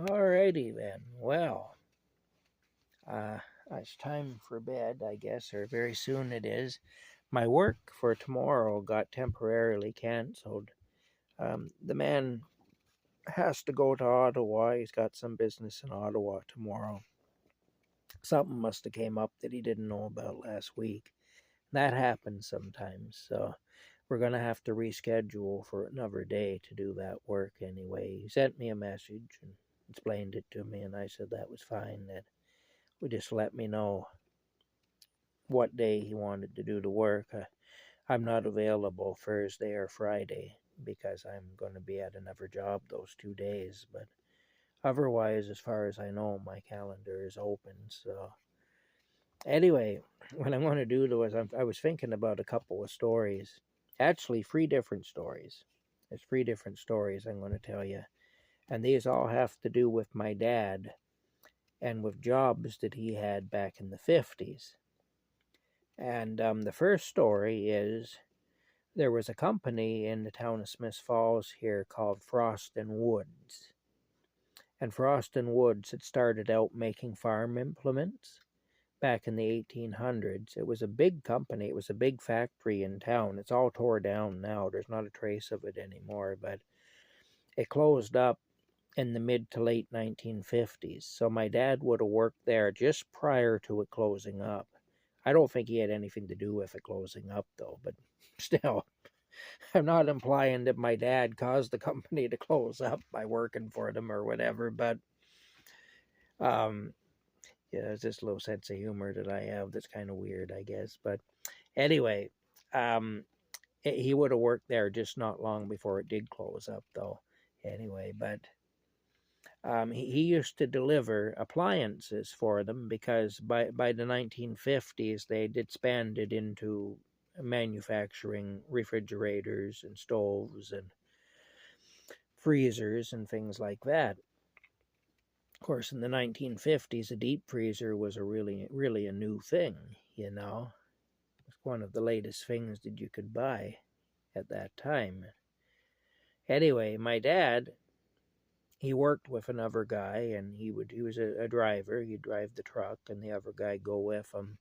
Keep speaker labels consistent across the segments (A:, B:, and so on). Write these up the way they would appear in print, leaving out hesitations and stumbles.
A: Alrighty then. Well, uh, it's time for bed, I guess, or very soon it is. My work for tomorrow got temporarily cancelled. The man has to go to Ottawa. He's got some business in Ottawa tomorrow. Something must have came up that he didn't know about last week. That happens sometimes, so we're going to have to reschedule for another day to do that work anyway. He sent me a message and explained it to me, and I said that was fine, that would just let me know what day he wanted to do the work. I'm not available Thursday or Friday because I'm going to be at another job those 2 days, but otherwise, as far as I know, my calendar is open. So anyway, what I'm going to do though is I was thinking about a couple of stories, actually 3 different stories. There's 3 different stories I'm going to tell you, and these all have to do with my dad and with jobs that he had back in the 50s. And the first story is there was a company in the town of Smiths Falls here called Frost and Woods. And Frost and Woods had started out making farm implements back in the 1800s. It was a big company. It was a big factory in town. It's all tore down now. There's not a trace of it anymore, but it closed up in the mid to late 1950s. So my dad would have worked there just prior to it closing up. I don't think he had anything to do with it closing up, though, but still, I'm not implying that my dad caused the company to close up by working for them or whatever, but yeah, it's just a little sense of humor that I have that's kind of weird, I guess. But anyway, he would have worked there just not long before it did close up, though. Anyway, but he used to deliver appliances for them because by the 1950s they'd expanded into manufacturing refrigerators and stoves and freezers and things like that. Of course, in the 1950s, a deep freezer was a really a new thing, you know. It was one of the latest things that you could buy at that time. Anyway, my dad, he worked with another guy, and he was a driver. He'd drive the truck, and the other guy go with him,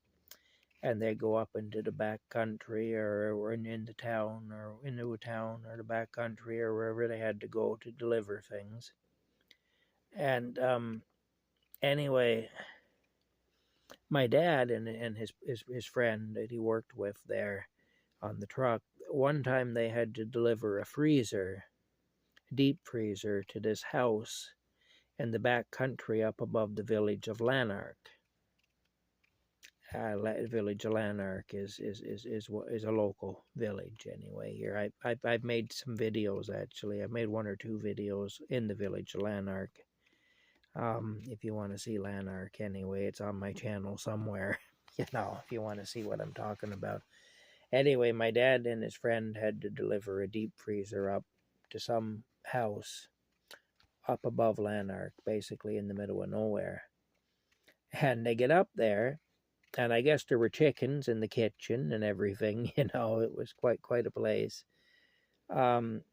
A: and they'd go up into the back country or into town or into a town or the back country or wherever they had to go to deliver things. And anyway, my dad and his friend that he worked with there on the truck, one time they had to deliver a freezer, deep freezer, to this house in the back country up above the village of Lanark. Village of Lanark is a local village anyway here. I've made some videos, actually. I've made 1 or 2 videos in the village of Lanark. If you want to see Lanark anyway, it's on my channel somewhere, you know, if you want to see what I'm talking about. Anyway, my dad and his friend had to deliver a deep freezer up to some house up above Lanark, basically in the middle of nowhere. And they get up there, and I guess there were chickens in the kitchen and everything, you know, it was quite a place. And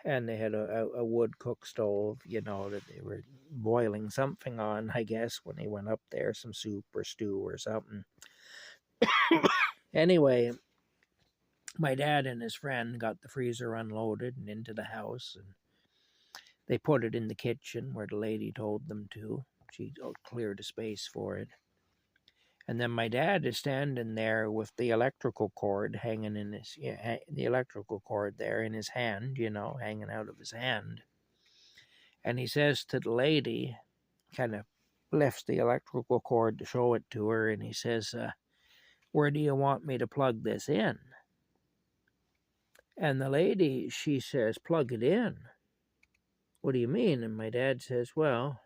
A: they had a wood cook stove, you know, that they were boiling something on, I guess, when they went up there, some soup or stew or something. Anyway, my dad and his friend got the freezer unloaded and into the house, and they put it in the kitchen where the lady told them to. She cleared a space for it. And then my dad is standing there with the electrical cord hanging in the electrical cord there in his hand, you know, hanging out of his hand. And he says to the lady, kind of lifts the electrical cord to show it to her, and he says, where do you want me to plug this in? And the lady, she says, plug it in. What do you mean? And my dad says, well,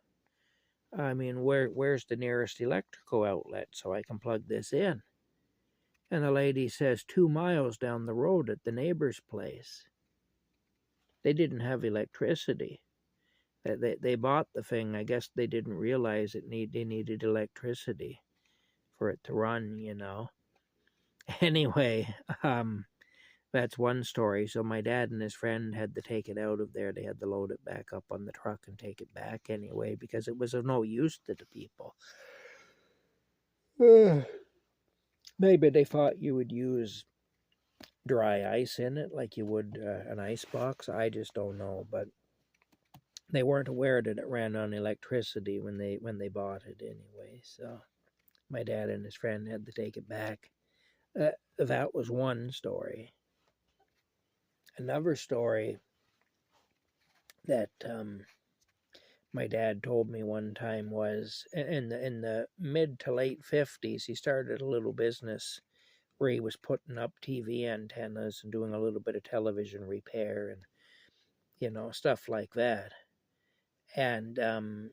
A: I mean, where's the nearest electrical outlet so I can plug this in? And the lady says, 2 miles down the road at the neighbor's place. They didn't have electricity. They bought the thing. I guess they didn't realize they needed electricity for it to run, you know. Anyway, That's one story. So my dad and his friend had to take it out of there. They had to load it back up on the truck and take it back anyway because it was of no use to the people. Maybe they thought you would use dry ice in it like you would an ice box. I just don't know, but they weren't aware that it ran on electricity when they bought it anyway. So my dad and his friend had to take it back. That was one story. Another story that my dad told me one time was in the mid to late 50s. He started a little business where he was putting up TV antennas and doing a little bit of television repair and stuff like that. And around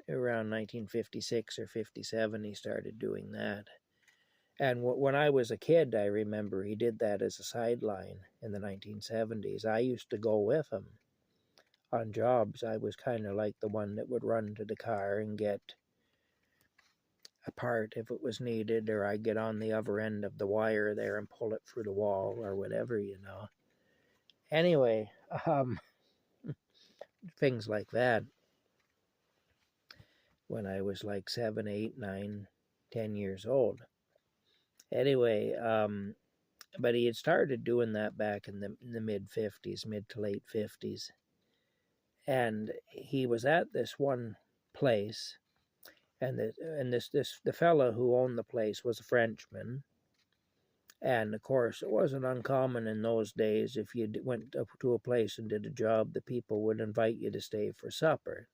A: 1956 or 57, he started doing that. And when I was a kid, I remember he did that as a sideline in the 1970s. I used to go with him on jobs. I was kind of like the one that would run to the car and get a part if it was needed, or I'd get on the other end of the wire there and pull it through the wall or whatever. Anyway, things like that when I was like 7, 8, 9, 10 years old. Anyway, but he had started doing that back in the mid 50s, mid to late 50s. And he was at this one place, and the fellow who owned the place was a Frenchman. And of course, it wasn't uncommon in those days if you went up to a place and did a job, the people would invite you to stay for supper.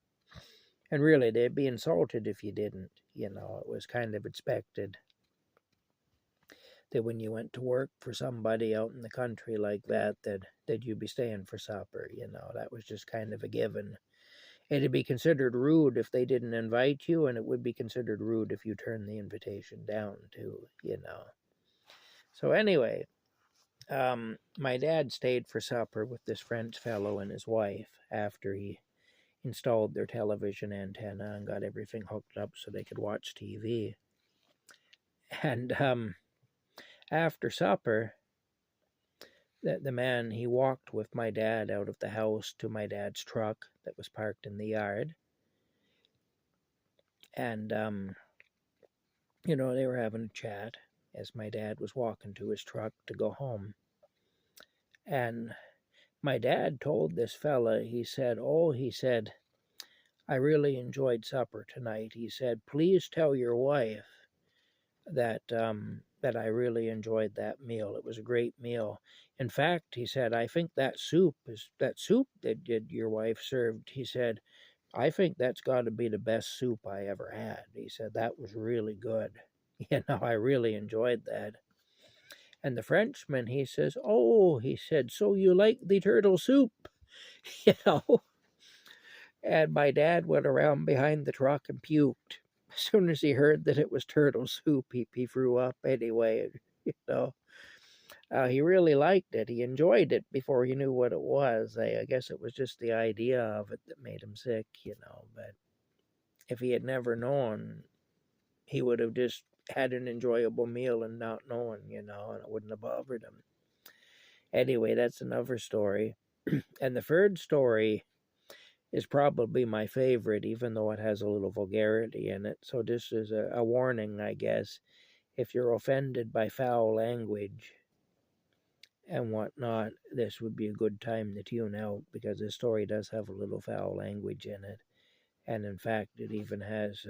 A: And really, they'd be insulted if you didn't. It was kind of expected that when you went to work for somebody out in the country like that you'd be staying for supper. That was just kind of a given. It'd be considered rude if they didn't invite you, and it would be considered rude if you turned the invitation down too. So anyway, my dad stayed for supper with this French fellow and his wife after he installed their television antenna and got everything hooked up so they could watch TV. And after supper, the man, he walked with my dad out of the house to my dad's truck that was parked in the yard. And, they were having a chat as my dad was walking to his truck to go home. And my dad told this fella, he said, I really enjoyed supper tonight. He said, please tell your wife that I really enjoyed that meal. It was a great meal. In fact, he said, I think that soup that your wife served, he said, I think that's got to be the best soup I ever had. He said, that was really good. I really enjoyed that. And the Frenchman, he says, oh, he said, so you like the turtle soup? you know. And my dad went around behind the truck and puked. As soon as he heard that it was turtle soup, he threw up anyway. He really liked it. He enjoyed it before he knew what it was. I guess it was just the idea of it that made him sick, But if he had never known, he would have just had an enjoyable meal and not known, and it wouldn't have bothered him. Anyway, that's another story. And the third story is probably my favorite, even though it has a little vulgarity in it. So this is a warning, I guess. If you're offended by foul language and whatnot, this would be a good time to tune out, because this story does have a little foul language in it. And in fact, it even has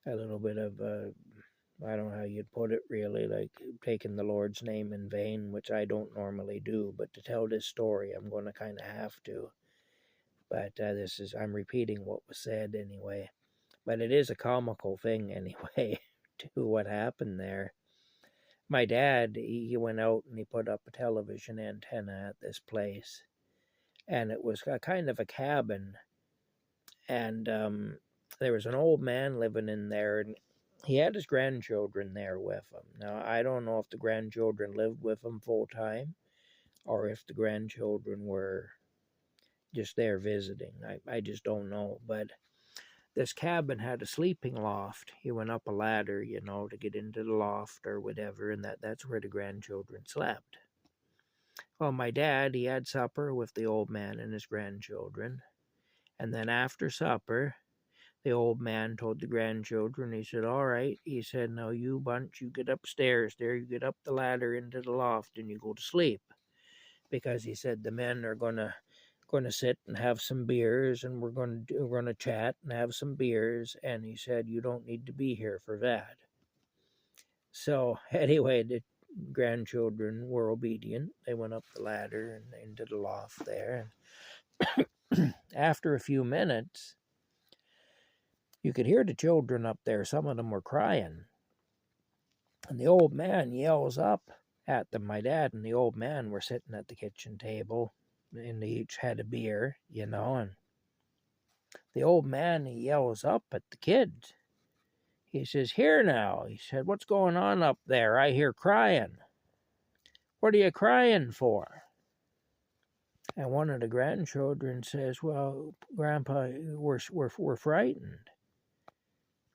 A: a little bit of, I don't know how you'd put it really, like taking the Lord's name in vain, which I don't normally do. But to tell this story, I'm going to kind of have to. But I'm repeating what was said anyway. But it is a comical thing anyway, to what happened there. My dad, he went out and he put up a television antenna at this place. And it was a kind of a cabin. And there was an old man living in there, and he had his grandchildren there with him. Now, I don't know if the grandchildren lived with him full time, or if the grandchildren were just there visiting. I just don't know. But this cabin had a sleeping loft. He went up a ladder, to get into the loft or whatever, and that's where the grandchildren slept. Well, my dad, he had supper with the old man and his grandchildren. And then after supper, the old man told the grandchildren, he said, all right, he said, now you bunch, you get upstairs there, you get up the ladder into the loft and you go to sleep. Because he said the men are going to sit and have some beers, and we're going to chat and have some beers, and he said you don't need to be here for that. So anyway, the grandchildren were obedient. They went up the ladder and into the loft there. After a few minutes, you could hear the children up there. Some of them were crying. And the old man yells up at them. My dad and the old man were sitting at the kitchen table, and they each had a beer, and the old man, he yells up at the kids. He says, here now. He said, what's going on up there? I hear crying. What are you crying for? And one of the grandchildren says, well, Grandpa, we're frightened.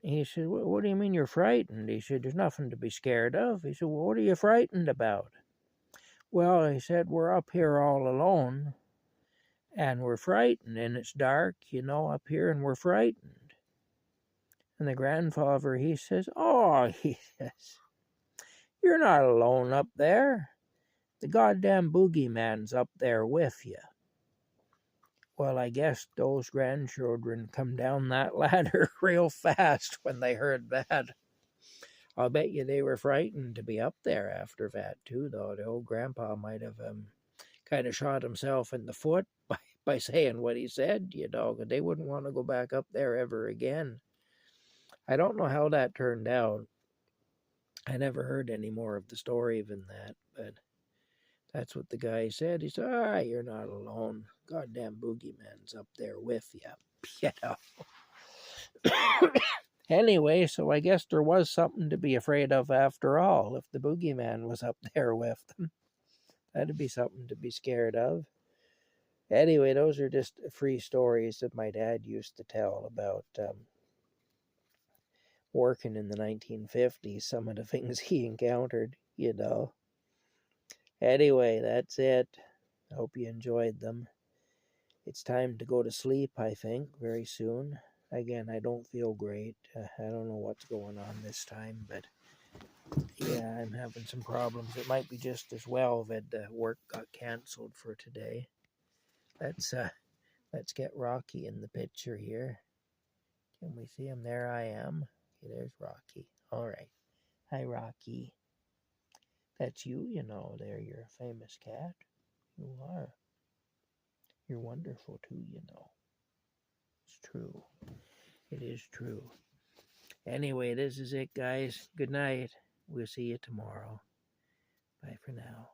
A: He said, what do you mean you're frightened? He said, there's nothing to be scared of. He said, well, what are you frightened about? Well, he said, we're up here all alone, and we're frightened, and it's dark, up here, and we're frightened. And the grandfather, he says, oh, he says, you're not alone up there. The goddamn boogeyman's up there with you. Well, I guess those grandchildren come down that ladder real fast when they heard that. I'll bet you they were frightened to be up there after that, too, though. The old grandpa might have kind of shot himself in the foot by saying what he said, because they wouldn't want to go back up there ever again. I don't know how that turned out. I never heard any more of the story than that, but that's what the guy said. He said, you're not alone. Goddamn boogeyman's up there with you. Anyway, so I guess there was something to be afraid of after all. If the boogeyman was up there with them, that'd be something to be scared of. Anyway, those are just free stories that my dad used to tell about working in the 1950s, some of the things he encountered, Anyway, that's it. I hope you enjoyed them. It's time to go to sleep, I think, very soon. Again, I don't feel great. I don't know what's going on this time, but yeah, I'm having some problems. It might be just as well that work got canceled for today. Let's get Rocky in the picture here. Can we see him? There I am. Okay, there's Rocky. All right. Hi, Rocky. That's you, there. You're a famous cat. You are. You're wonderful, too, It's true. It is true. Anyway, this is it, guys. Good night. We'll see you tomorrow. Bye for now.